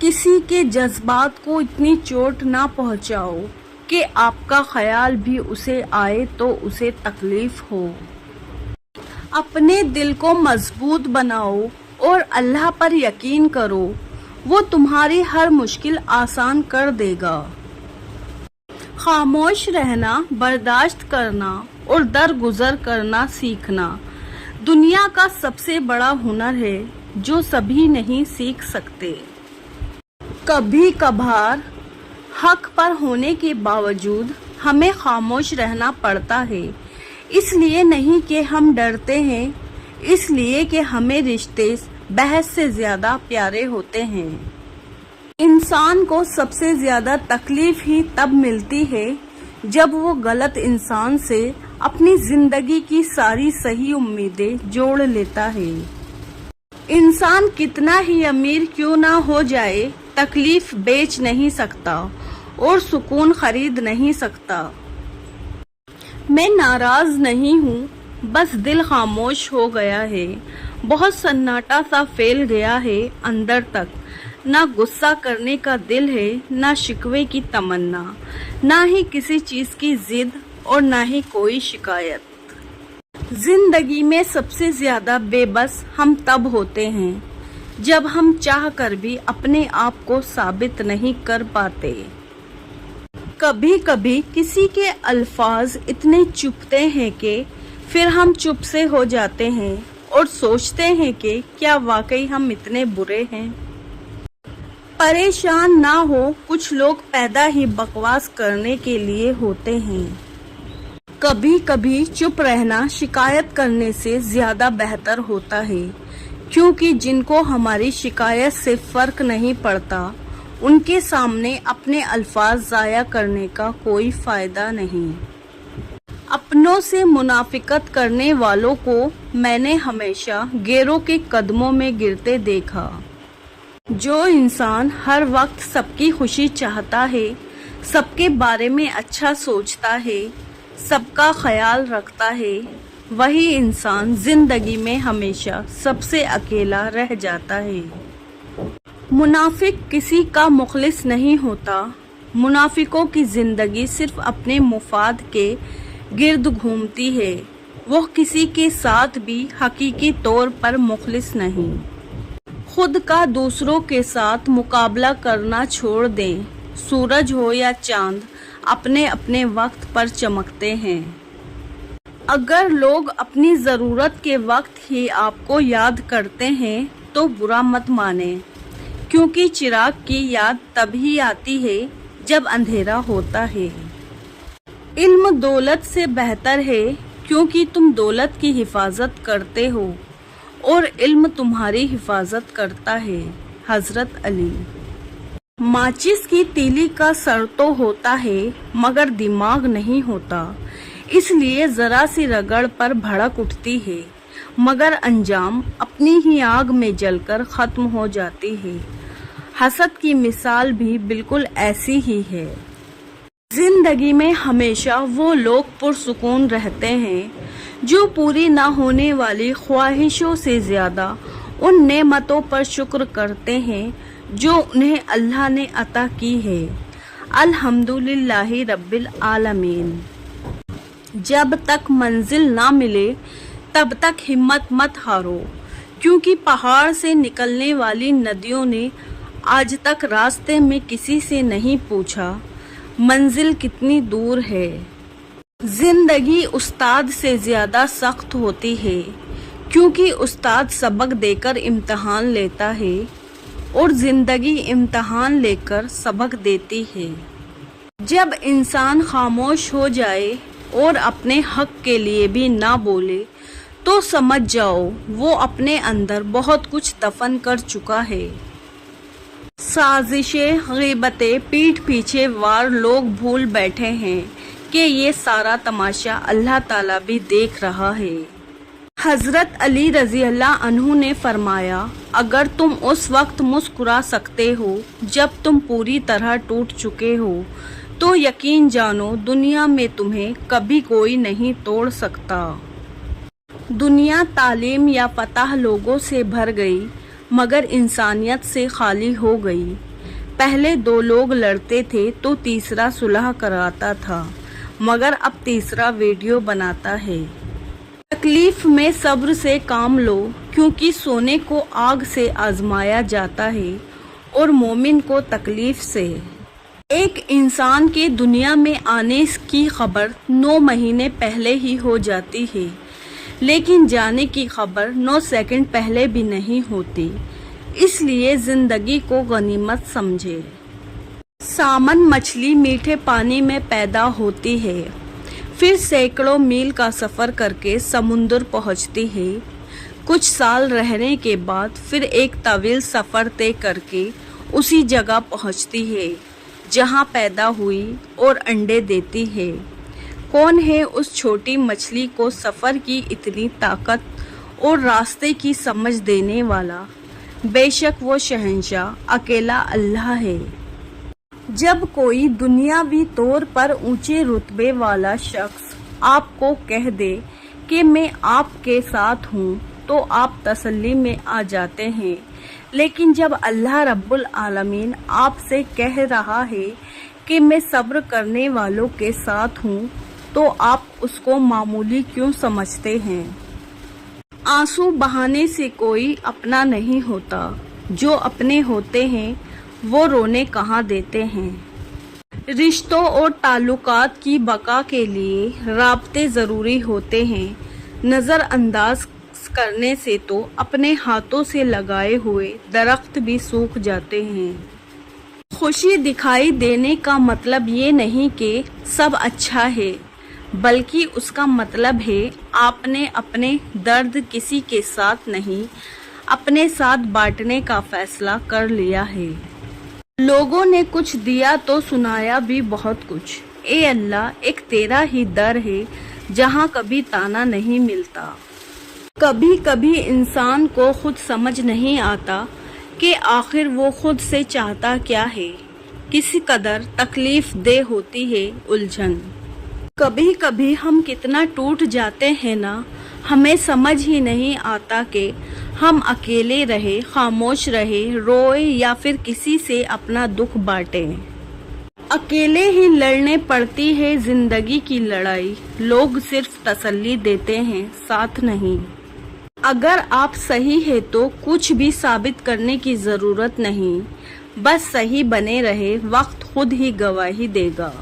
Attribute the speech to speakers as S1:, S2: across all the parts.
S1: किसी के जज्बात को इतनी चोट ना पहुंचाओ कि आपका ख्याल भी उसे आए तो उसे तकलीफ हो। अपने दिल को मजबूत बनाओ और अल्लाह पर यकीन करो, वो तुम्हारी हर मुश्किल आसान कर देगा। खामोश रहना, बर्दाश्त करना और दरगुजर करना सीखना दुनिया का सबसे बड़ा हुनर है जो सभी नहीं सीख सकते। कभी कभार हक पर होने के बावजूद हमें खामोश रहना पड़ता है, इसलिए नहीं कि हम डरते हैं, इसलिए कि हमें रिश्ते बहस से ज्यादा प्यारे होते हैं। इंसान को सबसे ज्यादा तकलीफ ही तब मिलती है जब वो गलत इंसान से अपनी जिंदगी की सारी सही उम्मीदें जोड़ लेता है। इंसान कितना ही अमीर क्यों ना हो जाए, तकलीफ बेच नहीं सकता और सुकून खरीद नहीं सकता। मैं नाराज नहीं हूँ, बस दिल खामोश हो गया है। बहुत सन्नाटा सा फैल गया है अंदर तक। ना गुस्सा करने का दिल है, ना शिकवे की तमन्ना, ना ही किसी चीज की जिद और ना ही कोई शिकायत। जिंदगी में सबसे ज्यादा बेबस हम तब होते हैं जब हम चाह कर भी अपने आप को साबित नहीं कर पाते। कभी कभी किसी के अल्फाज इतने चुभते हैं कि फिर हम चुप से हो जाते हैं और सोचते हैं कि क्या वाकई हम इतने बुरे हैं। परेशान ना हो, कुछ लोग पैदा ही बकवास करने के लिए होते हैं। कभी कभी चुप रहना शिकायत करने से ज्यादा बेहतर होता है, क्योंकि जिनको हमारी शिकायत से फर्क नहीं पड़ता उनके सामने अपने अल्फाज जाया करने का कोई फायदा नहीं। अपनों से मुनाफिकत करने वालों को मैंने हमेशा गैरों के कदमों में गिरते देखा। जो इंसान हर वक्त सबकी खुशी चाहता है, सबके बारे में अच्छा सोचता है, सबका ख्याल रखता है, वही इंसान जिंदगी में हमेशा सबसे अकेला रह जाता है। मुनाफिक किसी का मुखलिस नहीं होता। मुनाफिकों की जिंदगी सिर्फ अपने मुफाद के गिर्द घूमती है। वो किसी के साथ भी हकीकी तौर पर मुखलिस नहीं। खुद का दूसरों के साथ मुकाबला करना छोड़ दें। सूरज हो या चांद अपने अपने वक्त पर चमकते हैं। अगर लोग अपनी ज़रूरत के वक्त ही आपको याद करते हैं तो बुरा मत माने, क्योंकि चिराग की याद तभी आती है जब अंधेरा होता है। इल्म दौलत से बेहतर है, क्योंकि तुम दौलत की हिफाजत करते हो और इल्म तुम्हारी हिफाजत करता है। हजरत अली। माचिस की तीली का सर तो होता है मगर दिमाग नहीं होता, इसलिए जरा सी रगड़ पर भड़क उठती है, मगर अंजाम अपनी ही आग में जलकर खत्म हो जाती है। हसद की मिसाल भी बिल्कुल ऐसी ही है। जिंदगी में हमेशा वो लोग पुरसुकून रहते हैं जो पूरी ना होने वाली ख्वाहिशों से ज्यादा उन नेमतों पर शुक्र करते हैं जो उन्हें अल्लाह ने अता की है। अल्हम्दुलिल्लाहि रब्बिल आलमीन। जब तक मंजिल ना मिले तब तक हिम्मत मत हारो, क्योंकि पहाड़ से निकलने वाली नदियों ने आज तक रास्ते में किसी से नहीं पूछा मंजिल कितनी दूर है। जिंदगी उस्ताद से ज्यादा सख्त होती है, क्योंकि उस्ताद सबक देकर इम्तिहान लेता है और जिंदगी इम्तिहान लेकर सबक देती है। जब इंसान खामोश हो जाए और अपने हक के लिए भी ना बोले तो समझ जाओ वो अपने अंदर बहुत कुछ दफन कर चुका है। साजिशें, ग़ीबतें, पीठ पीछे वार लोग भूल बैठे हैं कि ये सारा तमाशा अल्लाह ताला भी देख रहा है। हजरत अली रजी अल्लाह अन्हु ने फरमाया, अगर तुम उस वक्त मुस्कुरा सकते हो जब तुम पूरी तरह टूट चुके हो तो यकीन जानो दुनिया में तुम्हें कभी कोई नहीं तोड़ सकता। दुनिया तालीम या फतह लोगों से भर गई मगर इंसानियत से खाली हो गई। पहले 2 लोग लड़ते थे तो तीसरा सुलह कराता था, मगर अब तीसरा वीडियो बनाता है। तकलीफ में सब्र से काम लो, क्योंकि सोने को आग से आजमाया जाता है और मोमिन को तकलीफ से। एक इंसान के दुनिया में आने की खबर 9 महीने पहले ही हो जाती है, लेकिन जाने की खबर 9 सेकंड पहले भी नहीं होती। इसलिए जिंदगी को गनीमत समझे। सामन मछली मीठे पानी में पैदा होती है, फिर सैकड़ों मील का सफर करके समुद्र पहुंचती है। कुछ साल रहने के बाद फिर एक तवील सफर तय करके उसी जगह पहुंचती है जहां पैदा हुई और अंडे देती है। कौन है उस छोटी मछली को सफर की इतनी ताकत और रास्ते की समझ देने वाला? बेशक वो शहंशाह अकेला अल्लाह है। जब कोई दुनियावी तौर पर ऊंचे रुतबे वाला शख्स आपको कह दे कि मैं आपके साथ हूँ, तो आप तसल्ली में आ जाते हैं। लेकिन जब अल्लाह रब्बुल आलमीन आपसे कह रहा है कि मैं सब्र करने वालों के साथ हूँ, तो आप उसको मामूली क्यों समझते हैं? आंसू बहाने से कोई अपना नहीं होता, जो अपने होते हैं वो रोने कहाँ देते हैं। रिश्तों और ताल्लुकात की बका के लिए राब्ते ज़रूरी होते हैं। नज़रअंदाज करने से तो अपने हाथों से लगाए हुए दरख्त भी सूख जाते हैं। खुशी दिखाई देने का मतलब ये नहीं कि सब अच्छा है, बल्कि उसका मतलब है आपने अपने दर्द किसी के साथ नहीं, अपने साथ बांटने का फैसला कर लिया है। लोगों ने कुछ दिया तो सुनाया भी बहुत कुछ। ए अल्लाह, एक तेरा ही दर है जहाँ कभी ताना नहीं मिलता। कभी कभी इंसान को खुद समझ नहीं आता कि आखिर वो खुद से चाहता क्या है। किसी कदर तकलीफ दे होती है उलझन। कभी कभी हम कितना टूट जाते हैं ना, हमें समझ ही नहीं आता कि हम अकेले रहे, खामोश रहे, रोए या फिर किसी से अपना दुख बांटें। अकेले ही लड़ने पड़ती है जिंदगी की लड़ाई। लोग सिर्फ तसल्ली देते हैं, साथ नहीं। अगर आप सही है तो कुछ भी साबित करने की जरूरत नहीं, बस सही बने रहे, वक्त खुद ही गवाही देगा।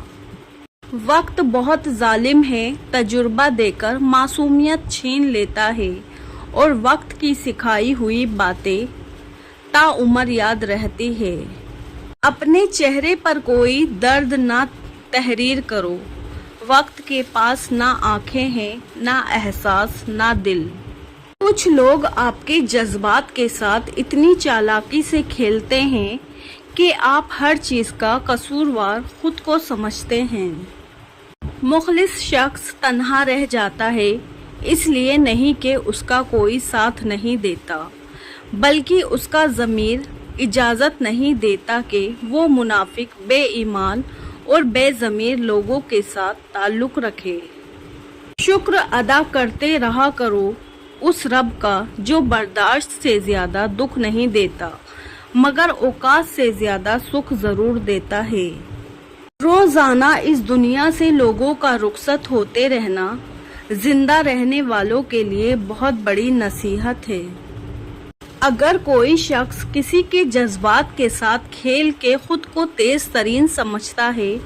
S1: वक्त बहुत जालिम है, तजुर्बा देकर मासूमियत छीन लेता है और वक्त की सिखाई हुई बातें ताउम्र याद रहती है। अपने चेहरे पर कोई दर्द ना तहरीर करो। वक्त के पास ना आंखें हैं, ना एहसास, ना दिल। कुछ लोग आपके जज्बात के साथ इतनी चालाकी से खेलते हैं कि आप हर चीज का कसूरवार खुद को समझते हैं। मुखलिस शख्स तन्हा रह जाता है, इसलिए नहीं कि उसका कोई साथ नहीं देता, बल्कि उसका ज़मीर इजाज़त नहीं देता कि वो मुनाफिक, बेईमान और बेज़मीर लोगों के साथ ताल्लुक़ रखे। शुक्र अदा करते रहा करो उस रब का जो बर्दाश्त से ज़्यादा दुख नहीं देता, मगर औकात से ज़्यादा सुख ज़रूर देता है। रोज़ाना इस दुनिया से लोगों का रुखसत होते रहना जिंदा रहने वालों के लिए बहुत बड़ी नसीहत है। अगर कोई शख्स किसी के जज्बात के साथ खेल के खुद को तेज तरीन समझता है,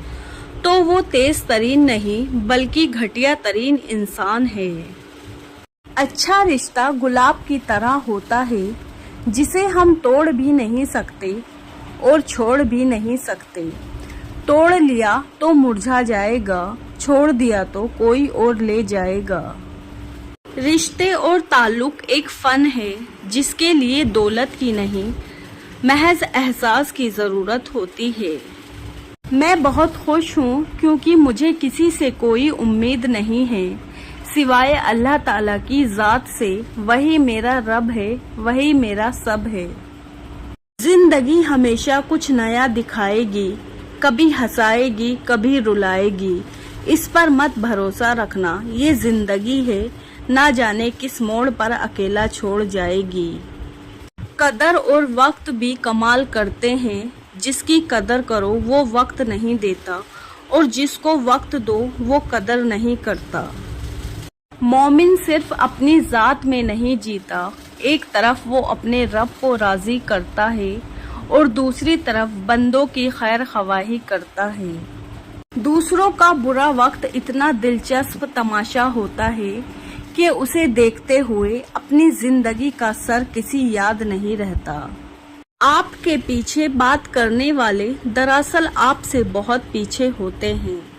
S1: तो वो तेज तरीन नहीं बल्कि घटिया तरीन इंसान है। अच्छा रिश्ता गुलाब की तरह होता है, जिसे हम तोड़ भी नहीं सकते और छोड़ भी नहीं सकते। तोड़ लिया तो मुरझा जाएगा, छोड़ दिया तो कोई और ले जाएगा। रिश्ते और ताल्लुक एक फन है जिसके लिए दौलत की नहीं, महज एहसास की ज़रूरत होती है। मैं बहुत खुश हूँ क्योंकि मुझे किसी से कोई उम्मीद नहीं है सिवाय अल्लाह ताला की ज़ात से। वही मेरा रब है, वही मेरा सब है। जिंदगी हमेशा कुछ नया दिखाएगी, कभी हंसाएगी, कभी रुलाएगी। इस पर मत भरोसा रखना, ये जिंदगी है, ना जाने किस मोड़ पर अकेला छोड़ जाएगी। कदर और वक्त भी कमाल करते हैं, جس کی قدر کرو وہ وقت نہیں دیتا اور جس کو وقت دو وہ قدر نہیں کرتا۔ مومن صرف اپنی ذات میں نہیں جیتا، ایک طرف وہ اپنے رب کو راضی کرتا ہے اور دوسری طرف بندوں کی خیر خواہی کرتا ہے۔ دوسروں کا برا وقت اتنا دلچسپ تماشا ہوتا ہے کہ اسے دیکھتے ہوئے اپنی زندگی کا سر کسی یاد نہیں رہتا۔ آپ کے پیچھے بات کرنے والے دراصل آپ سے بہت پیچھے ہوتے ہیں۔